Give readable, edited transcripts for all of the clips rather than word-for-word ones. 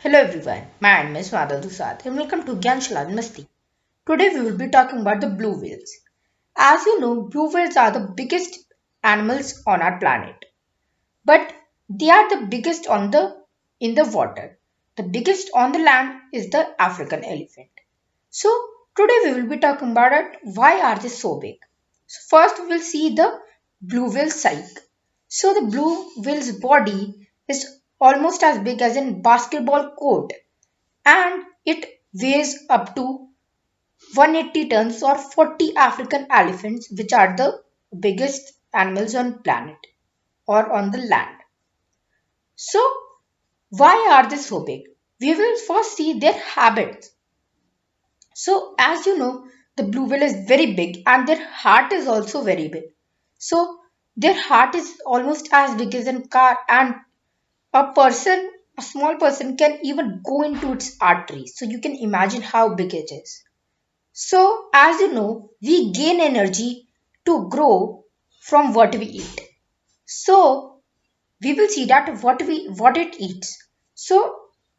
Hello everyone, my name is Madhav and welcome to Gyanshala and Masti. Today we will be talking about the blue whales. As you know, blue whales are the biggest animals on our planet, but they are the biggest in the water. The biggest on the land is the African elephant. So today we will be talking about it. Why are they so big? So first we will see the blue whale cycle. So the blue whale's body is almost as big as a basketball court and it weighs up to 180 tons or 40 African elephants, which are the biggest animals on planet or on the land. So why are they so big? We will first see their habits. So as you know, the blue whale is very big and their heart is also very big. So their heart is almost as big as a car, and a small person can even go into its arteries. So you can imagine how big it is. So, as you know, we gain energy to grow from what we eat. So, we will see that what it eats. So,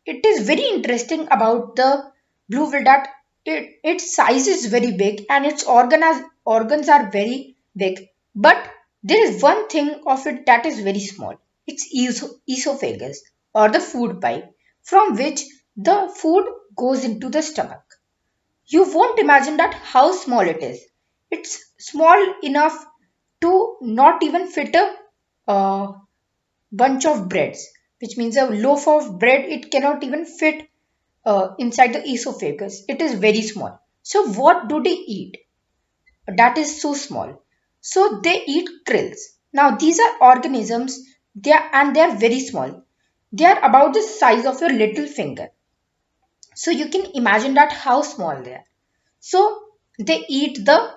it is very interesting about the blue whale that its size is very big and its organs are very big. But there is one thing of it that is very small. It's esophagus or the food pipe from which the food goes into the stomach. You won't imagine that how small it is. It's small enough to not even fit a bunch of breads, which means a loaf of bread, it cannot even fit inside the esophagus. It is very small. So, what do they eat? That is so small. So, they eat krills. Now, these are organisms, they are very small. They are about the size of your little finger. So, you can imagine that how small they are. So they eat the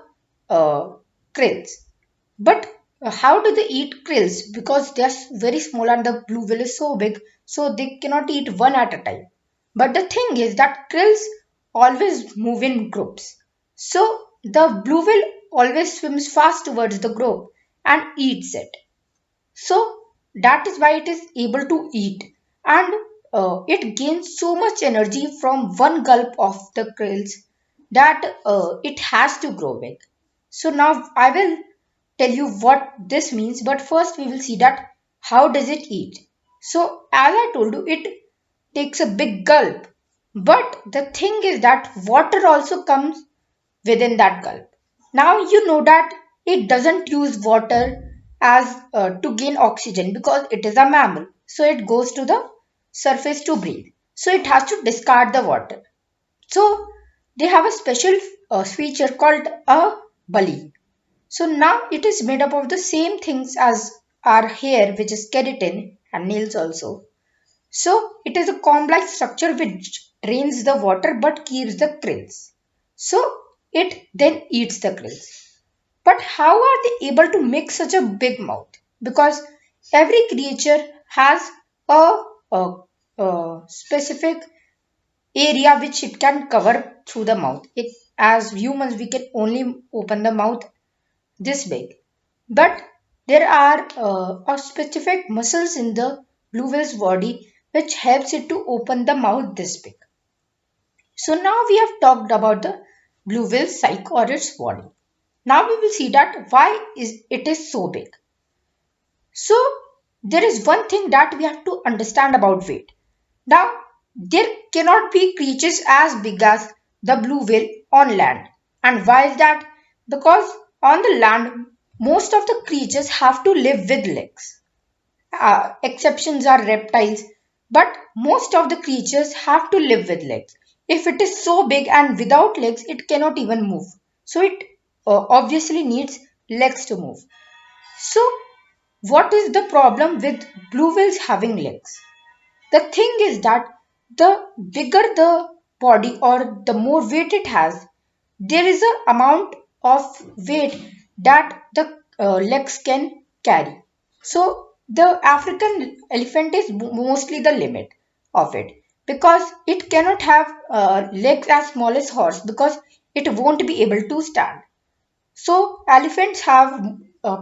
uh, krills. But how do they eat krills? Because they are very small and the blue whale is so big, so they cannot eat one at a time. But the thing is that krills always move in groups. So the blue whale always swims fast towards the group and eats it. So that is why it is able to eat, and it gains so much energy from one gulp of the krills that it has to grow big. So now I will tell you what this means, but first we will see that how does it eat. So as I told you, it takes a big gulp, but the thing is that water also comes within that gulp. Now you know that it doesn't use water as to gain oxygen because it is a mammal. So it goes to the surface to breathe. So it has to discard the water. So they have a special feature called a belly. So now it is made up of the same things as our hair, which is keratin, and nails also. So it is a comb-like structure which drains the water but keeps the krills. So it then eats the krills. But how are they able to make such a big mouth? Because every creature has a, a, a specific area which it can cover through the mouth. As humans, we can only open the mouth this big. But there are a specific muscles in the blue whale's body which helps it to open the mouth this big. So now we have talked about the blue whale psyche or its body. Now we will see that why is it is so big. So there is one thing that we have to understand about weight. Now there cannot be creatures as big as the blue whale on land. And why is that? Because on the land most of the creatures have to live with legs. Exceptions are reptiles, but most of the creatures have to live with legs. If it is so big and without legs, it cannot even move. So it obviously needs legs to move. So, what is the problem with blue whales having legs? The thing is that the bigger the body or the more weight it has, there is a amount of weight that the legs can carry. So the African elephant is mostly the limit of it because it cannot have legs as small as horse because it won't be able to stand. So elephants have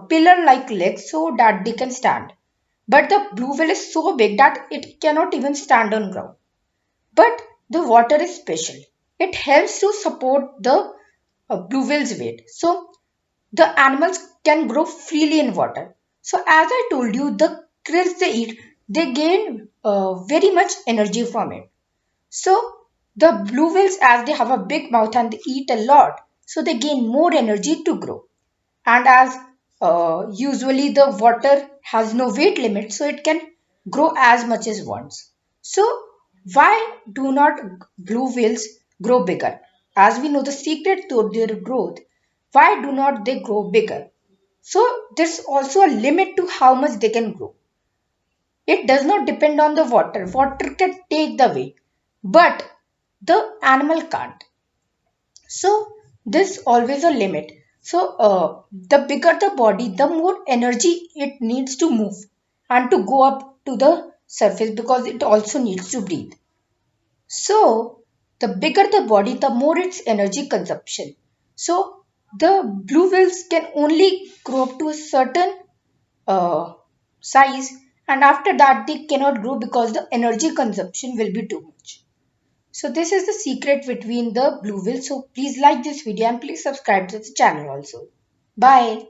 pillar-like legs so that they can stand. But the blue whale is so big that it cannot even stand on ground. But the water is special. It helps to support the blue whale's weight. So the animals can grow freely in water. So as I told you, the krill they eat, they gain very much energy from it. So the blue whales, as they have a big mouth and they eat a lot, so they gain more energy to grow. And as usually the water has no weight limit, so it can grow as much as wants. So why do not blue whales grow bigger? As we know the secret to their growth, why do not they grow bigger? So there's also a limit to how much they can grow. It does not depend on the water. Water can take the weight, but the animal can't. So there's always a limit. So the bigger the body, the more energy it needs to move and to go up to the surface because it also needs to breathe. So the bigger the body, the more its energy consumption. So the blue whales can only grow up to a certain uh, size, and after that they cannot grow because the energy consumption will be too much. So this is the secret between the blue whale. So please like this video and please subscribe to the channel also. Bye.